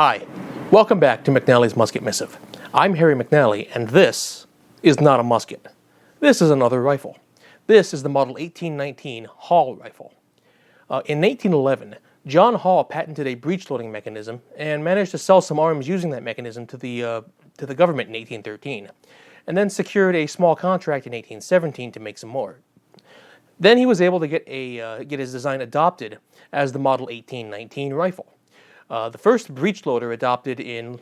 Hi, welcome back to McNally's Musket Missive. I'm Harry McNally, and this is not a musket. This is another rifle. This is the Model 1819 Hall rifle. In 1811, John Hall patented a breech-loading mechanism and managed to sell some arms using that mechanism to the government in 1813, and then secured a small contract in 1817 to make some more. Then he was able to get his design adopted as the Model 1819 rifle. The first breech loader adopted in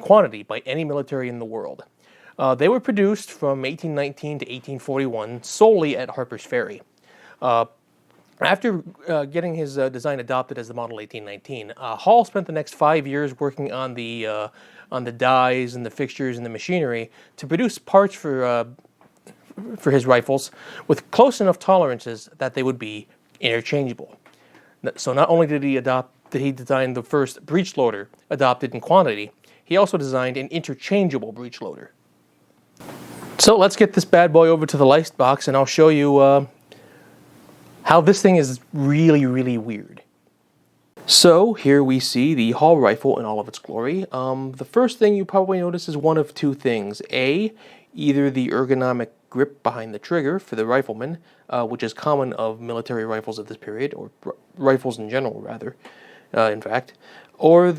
quantity by any military in the world. They were produced from 1819 to 1841 solely at Harper's Ferry. After getting his design adopted as the Model 1819, Hall spent the next 5 years working on the dies and the fixtures and the machinery to produce parts for his rifles with close enough tolerances that they would be interchangeable. So not only did he design the first breech loader adopted in quantity, he also designed an interchangeable breech loader. So let's get this bad boy over to the light box and I'll show you how this thing is really, really weird. So here we see the Hall rifle in all of its glory. The first thing you probably notice is one of two things. A, either the ergonomic grip behind the trigger for the rifleman, which is common of military rifles of this period, or rifles in general rather, in fact, or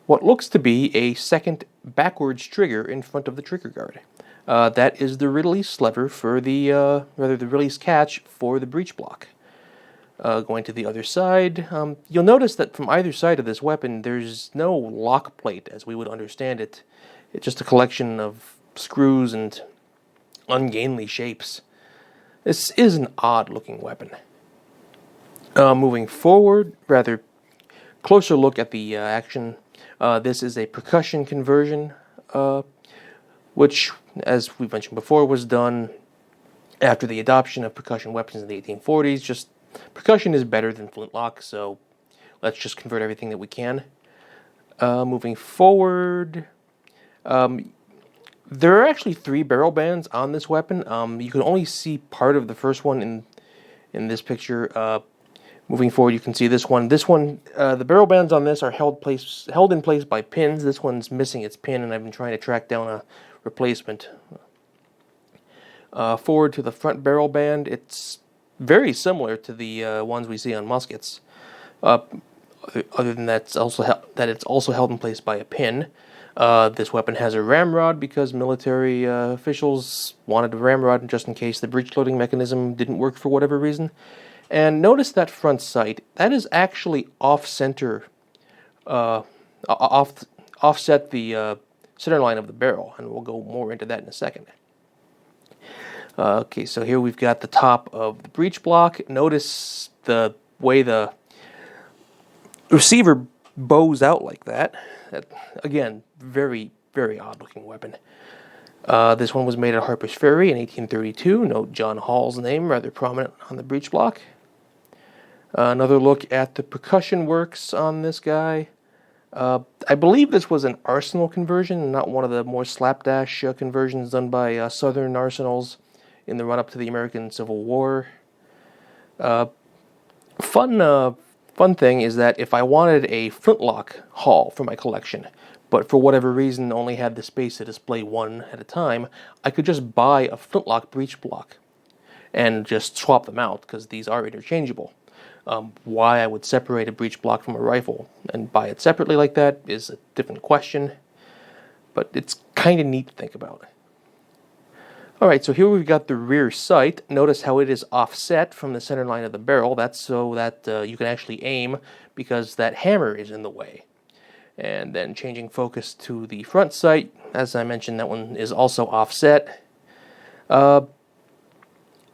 what looks to be a second backwards trigger in front of the trigger guard. That is the release lever for the release catch for the breech block. Going to the other side, you'll notice that from either side of this weapon there's no lock plate as we would understand it. It's just a collection of screws and ungainly shapes. This is an odd looking weapon. Moving forward, rather closer look at the action. This is a percussion conversion, which, as we mentioned before, was done after the adoption of percussion weapons in the 1840s. Just percussion is better than flintlock, so let's just convert everything that we can. Moving forward, there are actually 3 barrel bands on this weapon. You can only see part of the first one in this picture. Moving forward, you can see this one. The barrel bands on this are held in place by pins. This one's missing its pin, and I've been trying to track down a replacement. Forward to the front barrel band, it's very similar to the ones we see on muskets. Other than that, it's also held in place by a pin. This weapon has a ramrod because military officials wanted a ramrod just in case the breech loading mechanism didn't work for whatever reason. And notice that front sight. That is actually off-center, offset the center line of the barrel, and we'll go more into that in a second. Okay, so here we've got the top of the breech block. Notice the way the receiver bows out like that. Again, very, very odd-looking weapon. This one was made at Harper's Ferry in 1832. Note John Hall's name, rather prominent on the breech block. Another look at the percussion works on this guy. I believe this was an arsenal conversion, not one of the more slapdash conversions done by Southern arsenals in the run-up to the American Civil War. Fun thing is that if I wanted a flintlock Hall for my collection, but for whatever reason only had the space to display one at a time, I could just buy a flintlock breech block and just swap them out, because these are interchangeable. Why I would separate a breech block from a rifle and buy it separately like that is a different question, but it's kind of neat to think about. Alright, so here we've got the rear sight. Notice how it is offset from the center line of the barrel. That's so that you can actually aim, because that hammer is in the way. And then changing focus to the front sight, as I mentioned, that one is also offset.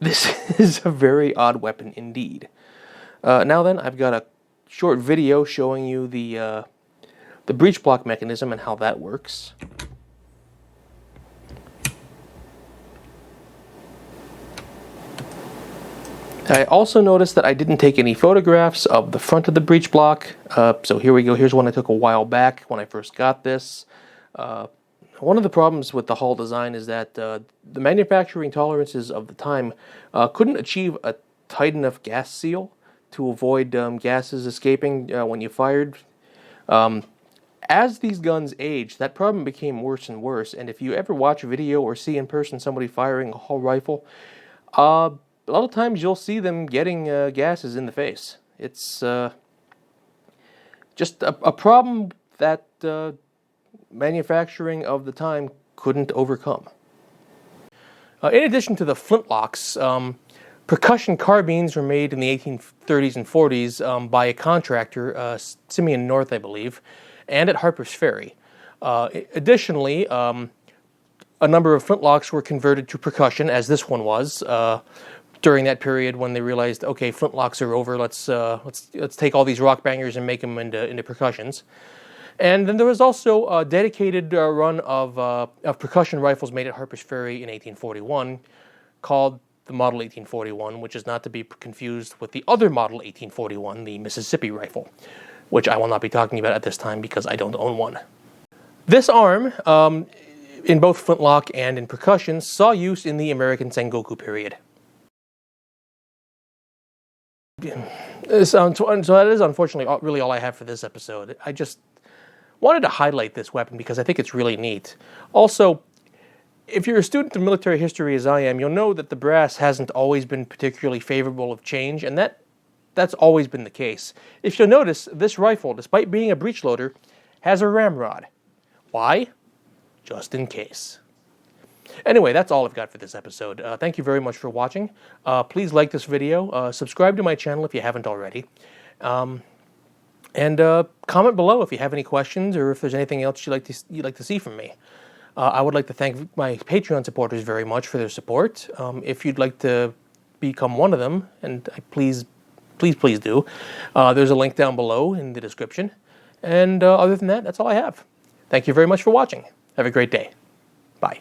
This is a very odd weapon indeed. Now then, I've got a short video showing you the breech block mechanism and how that works. I also noticed that I didn't take any photographs of the front of the breech block, so here we go. Here's one I took a while back when I first got this. One of the problems with the Hall design is that the manufacturing tolerances of the time couldn't achieve a tight enough gas seal to avoid gases escaping when you fired. As these guns aged, that problem became worse and worse, and if you ever watch a video or see in person somebody firing a Hall rifle, a lot of times you'll see them getting gases in the face. It's just a problem that manufacturing of the time couldn't overcome. In addition to the flintlocks, percussion carbines were made in the 1830s and 40s by a contractor, Simeon North, I believe, and at Harper's Ferry. Additionally, a number of flintlocks were converted to percussion, as this one was, during that period when they realized, okay, flintlocks are over. Let's take all these rock bangers and make them into percussions. And then there was also a dedicated run of percussion rifles made at Harper's Ferry in 1841, called the Model 1841, which is not to be confused with the other Model 1841, the Mississippi rifle, which I will not be talking about at this time because I don't own one. This arm, in both flintlock and in percussion, saw use in the American Sengoku period. So that is unfortunately really all I have for this episode. I just wanted to highlight this weapon because I think it's really neat. Also, if you're a student of military history as I am, you'll know that the brass hasn't always been particularly favorable of change, and that's always been the case. If you'll notice, this rifle, despite being a breech loader, has a ramrod. Why? Just in case. Anyway, that's all I've got for this episode. Thank you very much for watching. Please like this video, subscribe to my channel if you haven't already, and comment below if you have any questions or if there's anything else you'd like to see from me. I would like to thank my Patreon supporters very much for their support. If you'd like to become one of them, and please do, there's a link down below in the description. And other than that, that's all I have. Thank you very much for watching. Have a great day. Bye.